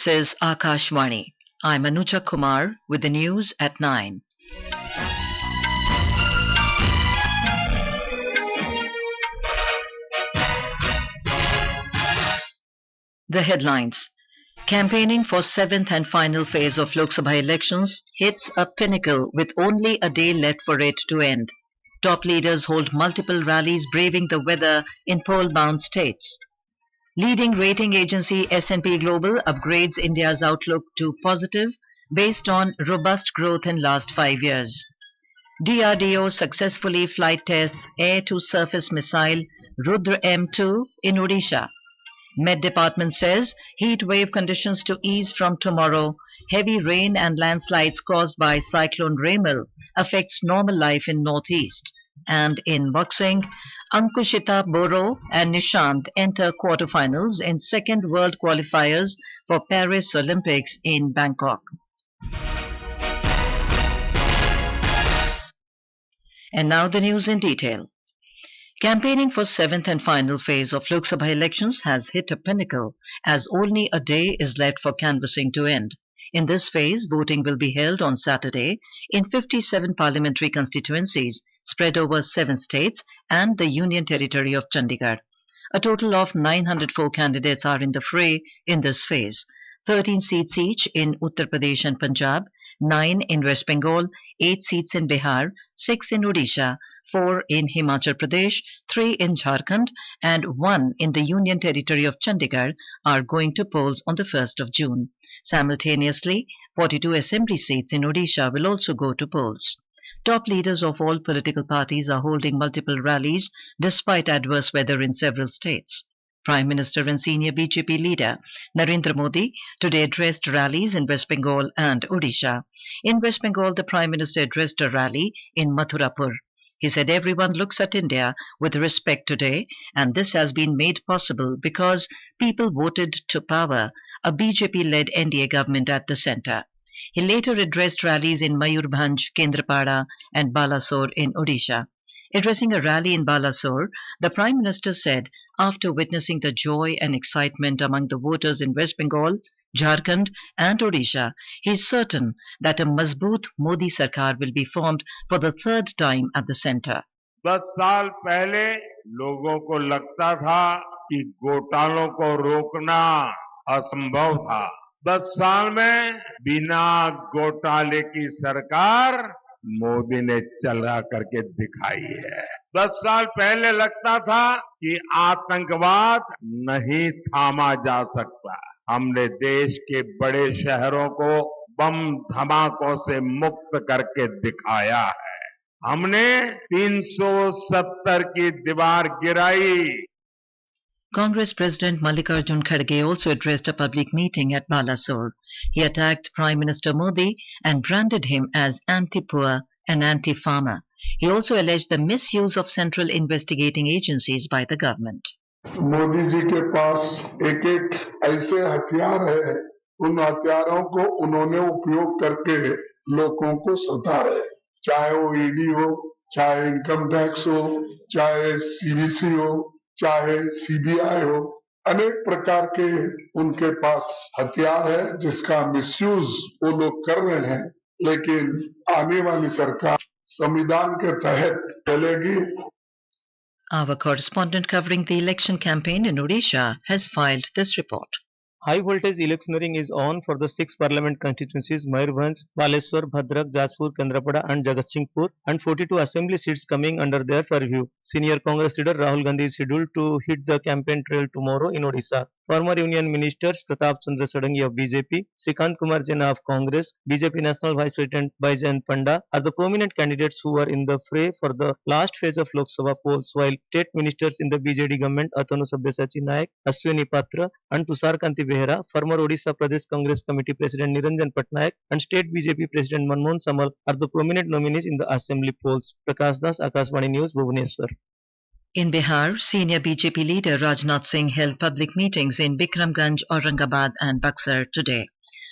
This is Akashvani. I'm Anuja Kumar with the news at 9. The headlines. Campaigning for 7th and final phase of Lok Sabha elections hits a pinnacle with only a day left for it to end. Top leaders hold multiple rallies braving the weather in poll-bound states. Leading rating agency S&P Global upgrades India's outlook to positive based on robust growth in last 5 years. DRDO successfully flight tests air-to-surface missile RudraM-II in Odisha. Met Department says heat wave conditions to ease from tomorrow. Heavy rain and landslides caused by cyclone Ramal affects normal life in northeast. And in boxing, Ankushita Boro and Nishant enter quarterfinals in second world qualifiers for Paris Olympics in Bangkok. And now the news in detail. Campaigning for 7th and final phase of Lok Sabha elections has hit a pinnacle as only a day is left for canvassing to end. In this phase, voting will be held on Saturday in 57 parliamentary constituencies spread over 7 states and the Union Territory of Chandigarh. A total of 904 candidates are in the fray in this phase. 13 seats each in Uttar Pradesh and Punjab, 9 in West Bengal, 8 seats in Bihar, 6 in Odisha, 4 in Himachal Pradesh, 3 in Jharkhand, and 1 in the Union Territory of Chandigarh are going to polls on the 1st of June. Simultaneously, 42 assembly seats in Odisha will also go to polls. Top leaders of all political parties are holding multiple rallies despite adverse weather in several states. Prime Minister and senior BJP leader Narendra Modi today addressed rallies in West Bengal and Odisha. In West Bengal, the Prime Minister addressed a rally in Mathurapur. He said everyone looks at India with respect today, and this has been made possible because people voted to power a BJP-led NDA government at the centre. He later addressed rallies in Mayurbhanj, Kendrapada and Balasore in Odisha. Addressing a rally in Balasore, the Prime Minister said after witnessing the joy and excitement among the voters in West Bengal, Jharkhand and Odisha, he is certain that a Mazboot Modi Sarkar will be formed for the third time at the centre. 10 साल पहले लोगों को लगता था कि घोटालों को रोकना असंभव था। 10 साल में बिना घोटाले की सरकार मोदी ने चला करके दिखाई है। 10 साल पहले लगता था कि आतंकवाद नहीं थामा जा सकता। हमने देश के बड़े शहरों को बम धमाकों से मुक्त करके दिखाया है। हमने 370 की दीवार गिराई। Congress President Mallikarjun Kharge also addressed a public meeting at Balasore. He attacked Prime Minister Modi and branded him as anti-poor and anti-farmer. He also alleged the misuse of central investigating agencies by the government. Modi ji के पास एक एक ऐसे हथियार है, उन हथियारों को उन्होंने उपयोग करके लोगों को सता रहे, चाहे वो ईडी हो, चाहे इनकम टैक्स हो, चाहे सीबीसी हो, चाहे सीबीआई हो, अनेक प्रकार के उनके पास हथियार है जिसका मिसयूज वो लोग कर रहे हैं, लेकिन आने वाली सरकार संविधान के तहत चलेगी। Our correspondent covering the election campaign in Odisha has filed this report. High voltage electioneering is on for the 6 parliament constituencies Mayurbhanj, Baleswar, Bhadrak, Jaspur, Kendrapada and Jagatsinghpur, and 42 assembly seats coming under their purview. Senior Congress leader Rahul Gandhi is scheduled to hit the campaign trail tomorrow in Odisha. Former Union Ministers Pratap Chandra Sadangi of BJP, Srikant Kumar Jena of Congress, BJP National Vice President Baijan Panda are the prominent candidates who are in the fray for the last phase of Lok Sabha polls, while state ministers in the BJD government Atanu Sabyasachi Naik, Ashwini Patra and Tushar Kanti Behera, former Odisha Pradesh Congress Committee President Niranjan Patnaik and State BJP President Manmohan Samal are the prominent nominees in the assembly polls. Prakash Das, Akashvani News, Bhubaneswar. In Bihar, senior BJP leader Rajnath Singh held public meetings in Bikramganj, Aurangabad and Buxar today.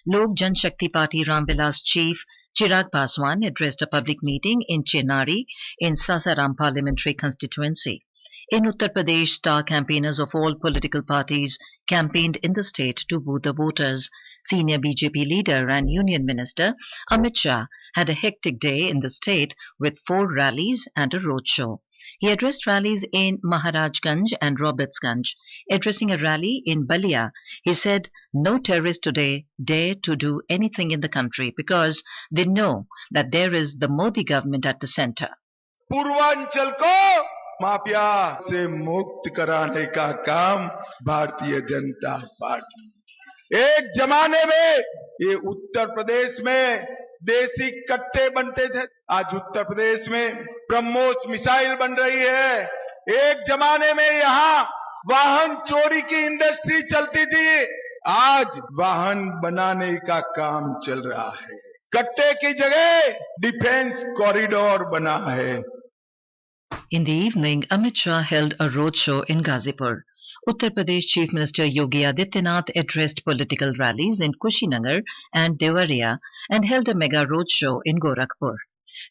Lok Janshakti Party Ramvilas chief Chirag Paswan addressed a public meeting in Chenari in Sasaram parliamentary constituency. In Uttar Pradesh, star campaigners of all political parties campaigned in the state to woo the voters. Senior BJP leader and Union Minister Amit Shah had a hectic day in the state with 4 rallies and a roadshow. He addressed rallies in Maharajganj and Robertsganj. Addressing a rally in Balia, he said no terrorist today dare to do anything in the country because they know that there is the Modi government at the center. Purvanchal को mafia से मुक्त कराने का काम Bharatiya Janata party. एक जमाने में ये उत्तर प्रदेश में देसी कट्टे बनते थे, आज उत्तर प्रदेश में ब्रह्मोस मिसाइल बन रही है। एक जमाने में यहाँ वाहन चोरी की इंडस्ट्री चलती थी, आज वाहन बनाने का काम चल रहा है। कट्टे की जगह डिफेंस कॉरिडोर बना है। In the evening, Amit Shah held a roadshow in Ghazipur. Uttar Pradesh Chief Minister Yogi Adityanath addressed political rallies in Kushinagar and Devariya and held a mega roadshow in Gorakhpur.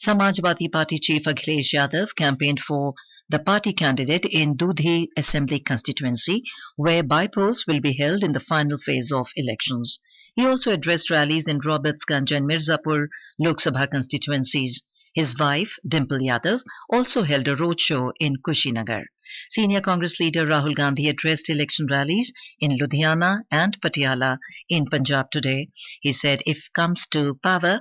Samajwadi Party Chief Akhilesh Yadav campaigned for the party candidate in Dudhi Assembly constituency, where by-polls will be held in the final phase of elections. He also addressed rallies in Robertsganj and Mirzapur Lok Sabha constituencies. His wife, Dimple Yadav, also held a roadshow in Kushinagar. Senior Congress leader Rahul Gandhi addressed election rallies in Ludhiana and Patiala in Punjab today. He said if comes to power,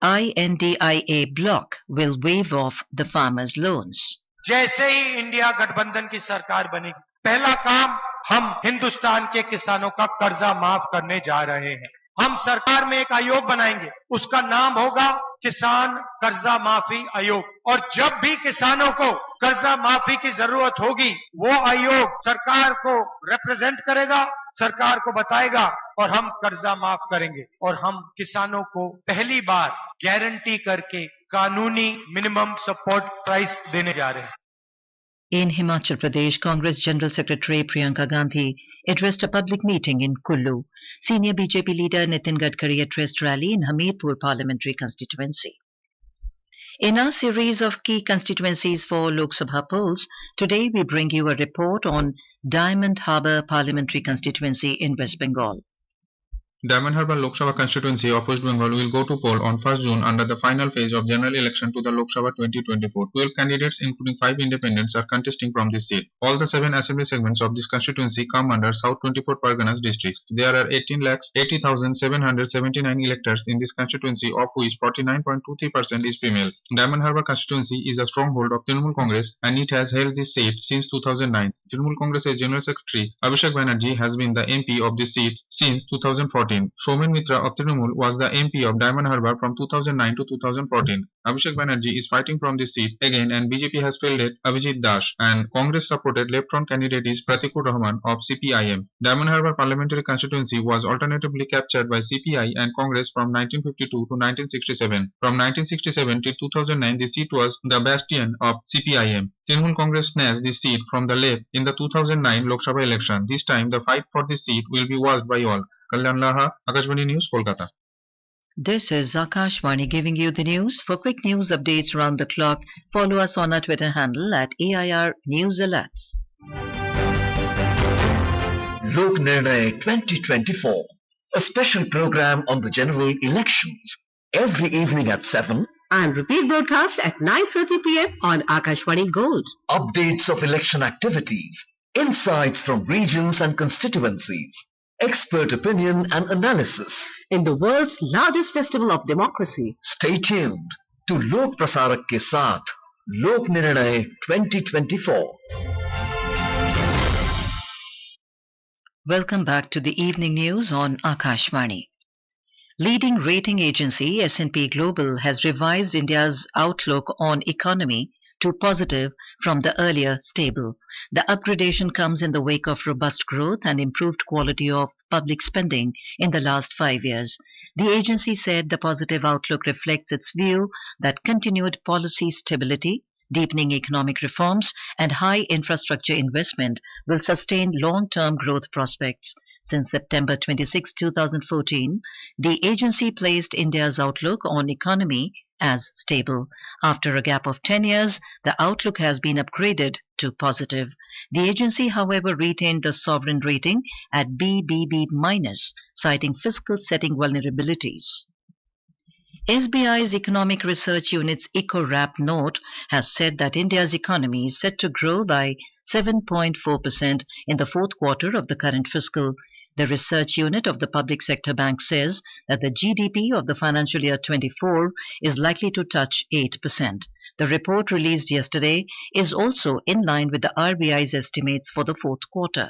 INDIA bloc will waive off the farmers' loans. जैसे ही India गठबंधन की सरकार बनेगी, पहला काम हम हिंदुस्तान के किसानों का कर्जा माफ करने जा रहे हैं। हम सरकार में एक आयोग बनाएंगे, उसका नाम होगा किसान कर्जा माफी आयोग, और जब भी किसानों को कर्जा माफी की जरूरत होगी, वो आयोग सरकार को रिप्रेजेंट करेगा, सरकार को बताएगा और हम कर्जा माफ करेंगे। और हम किसानों को पहली बार गारंटी करके कानूनी मिनिमम सपोर्ट प्राइस देने जा रहे हैं। In Himachal Pradesh, Congress General Secretary Priyanka Gandhi addressed a public meeting in Kullu. Senior BJP leader Nitin Gadkari addressed rally in Hamirpur parliamentary constituency. In our series of key constituencies for Lok Sabha polls, today we bring you a report on Diamond Harbour parliamentary constituency in West Bengal. Diamond Harbour Lok Sabha constituency of West Bengal will go to poll on 1st June under the final phase of general election to the Lok Sabha 2024. 12 candidates, including 5 independents, are contesting from this seat. All the 7 assembly segments of this constituency come under South 24 Parganas districts. There are 18,80,779 electors in this constituency, of which 49.23% is female. Diamond Harbour constituency is a stronghold of Trinamool Congress and it has held this seat since 2009. Trinamool Congress's General Secretary Abhishek Banerjee has been the MP of this seat since 2014. Somen Mitra of Trinamool was the MP of Diamond Harbour from 2009 to 2014. Abhishek Banerjee is fighting from this seat again and BJP has fielded Abhijit Das and Congress supported left-front candidate is Pratikur Rahman of CPIM. Diamond Harbour parliamentary constituency was alternatively captured by CPI and Congress from 1952 to 1967. From 1967 till 2009 the seat was the bastion of CPIM. Trinamool Congress snatched this seat from the left in the 2009 Lok Sabha election. This time the fight for this seat will be watched by all. Kalyan Laha, Akashvani News, Kolkata. This is Akashvani giving you the news. For quick news updates around the clock, follow us on our Twitter handle at AIR News Alerts. Lok Nirnay 2024, a special program on the general elections, every evening at 7 and repeat broadcast at 9:30 p.m. on Akashvani Gold. Updates of election activities, insights from regions and constituencies, expert opinion and analysis in the world's largest festival of democracy. Stay tuned to Lok Prasarak ke saath, Lok Nirnay 2024. Welcome back to the evening news on Akashvani. Leading rating agency S&P Global has revised India's outlook on economy to positive from the earlier stable. The upgradation comes in the wake of robust growth and improved quality of public spending in the last 5 years. The agency said the positive outlook reflects its view that continued policy stability, deepening economic reforms, and high infrastructure investment will sustain long-term growth prospects. Since September 26, 2014, the agency placed India's outlook on economy as stable. After a gap of 10 years, the outlook has been upgraded to positive. The agency, however, retained the sovereign rating at BBB-, citing fiscal setting vulnerabilities. SBI's Economic Research Unit's EcoRap note has said that India's economy is set to grow by 7.4% in the fourth quarter of the current fiscal. The research unit of the public sector bank says that the GDP of the financial year 24 is likely to touch 8%. The report released yesterday is also in line with the RBI's estimates for the fourth quarter.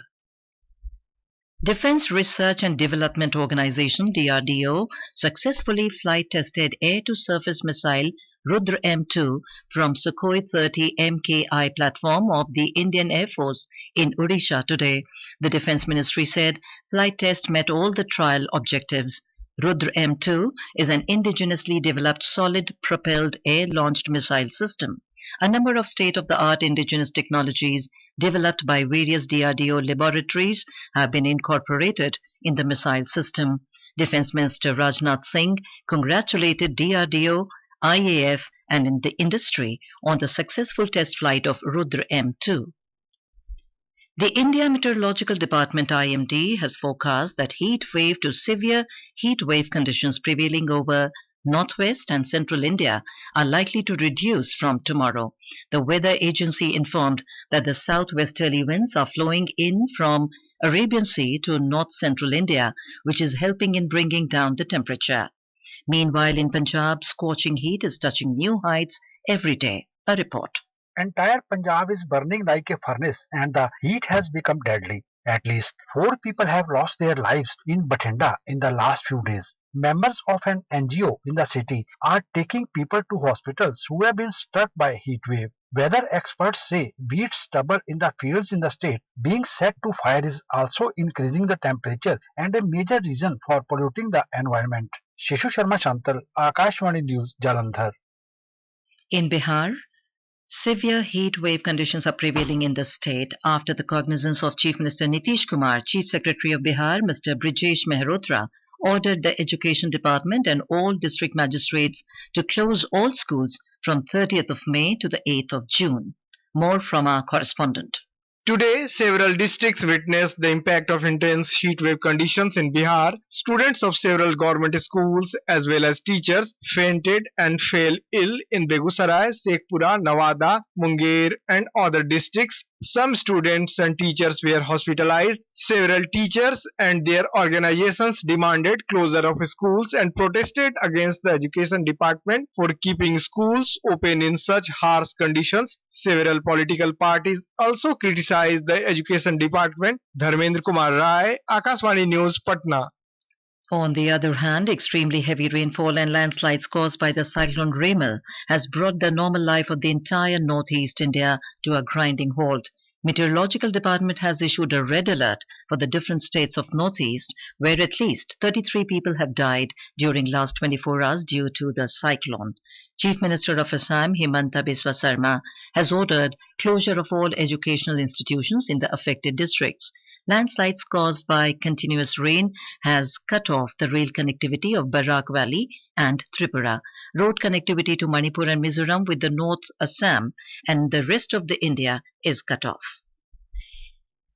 Defense Research and Development Organization DRDO successfully flight tested air-to-surface missile RudraM-II from Sukhoi 30 MKI platform of the Indian Air Force in Odisha today. The Defense Ministry said flight test met all the trial objectives. RudraM-II is an indigenously developed solid-propelled air-launched missile system. A number of state-of-the-art indigenous technologies developed by various DRDO laboratories have been incorporated in the missile system. Defense Minister Rajnath Singh congratulated DRDO, IAF and the industry on the successful test flight of RudraM-II. The India Meteorological Department IMD has forecast that heat wave to severe heat wave conditions prevailing over northwest and central India are likely to reduce from tomorrow. The weather agency informed that the southwesterly winds are flowing in from Arabian Sea to north-central India, which is helping in bringing down the temperature. Meanwhile, in Punjab, scorching heat is touching new heights every day. A report. Entire Punjab is burning like a furnace and the heat has become deadly. At least 4 people have lost their lives in Bathinda in the last few days. Members of an NGO in the city are taking people to hospitals who have been struck by a heat wave. Weather experts say wheat stubble in the fields in the state being set to fire is also increasing the temperature and a major reason for polluting the environment. Shishu Sharma Shantal, Akashvani News, Jalandhar. In Bihar, severe heat wave conditions are prevailing in the state after the cognizance of Chief Minister Nitish Kumar. Chief Secretary of Bihar, Mr. Brijesh Mehrotra, ordered the Education Department and all district magistrates to close all schools from 30th of May to the 8th of June. More from our correspondent. Today, several districts witnessed the impact of intense heat wave conditions in Bihar. Students of several government schools as well as teachers fainted and fell ill in Begusarai, Shekhpura, Nawada, Munger and other districts. Some students and teachers were hospitalized. Several teachers and their organizations demanded closure of schools and protested against the education department for keeping schools open in such harsh conditions. Several political parties also criticized the education department. Dharmendra Kumar Rai, Akashvani News, Patna. On the other hand, extremely heavy rainfall and landslides caused by the cyclone Remal has brought the normal life of the entire northeast India to a grinding halt. Meteorological Department has issued a red alert for the different states of northeast, where at least 33 people have died during last 24 hours due to the cyclone. Chief Minister of Assam, Himanta Biswa Sarma, has ordered closure of all educational institutions in the affected districts. Landslides caused by continuous rain has cut off the rail connectivity of Barak Valley and Tripura. Road connectivity to Manipur and Mizoram with the North Assam and the rest of the India is cut off.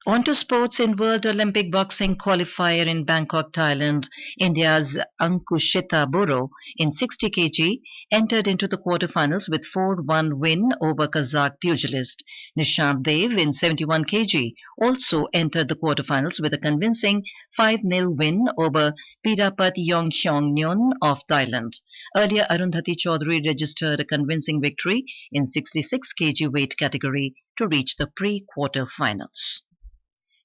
On to sports. In World Olympic Boxing qualifier in Bangkok, Thailand, India's Ankushita Boro in 60 kg entered into the quarterfinals with 4-1 win over Kazakh pugilist. Nishant Dev in 71 kg also entered the quarterfinals with a convincing 5-0 win over Pirapat Yongcheong-nyon of Thailand. Earlier, Arundhati Chaudhary registered a convincing victory in 66 kg weight category to reach the pre-quarterfinals.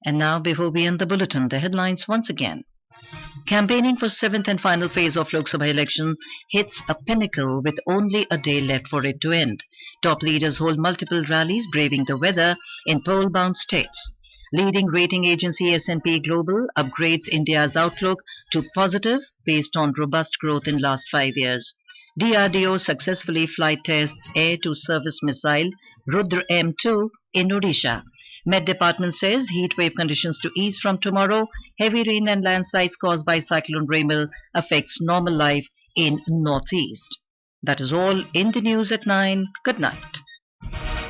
And now, before we end the bulletin, the headlines once again. Campaigning for 7th and final phase of Lok Sabha election hits a pinnacle with only a day left for it to end. Top leaders hold multiple rallies braving the weather in poll-bound states. Leading rating agency S&P Global upgrades India's outlook to positive based on robust growth in last 5 years. DRDO successfully flight tests air-to-surface missile RudraM-II in Odisha. Met Department says heat wave conditions to ease from tomorrow. Heavy rain and landslides caused by Cyclone Ramal affects normal life in Northeast. That is all in the news at 9. Good night.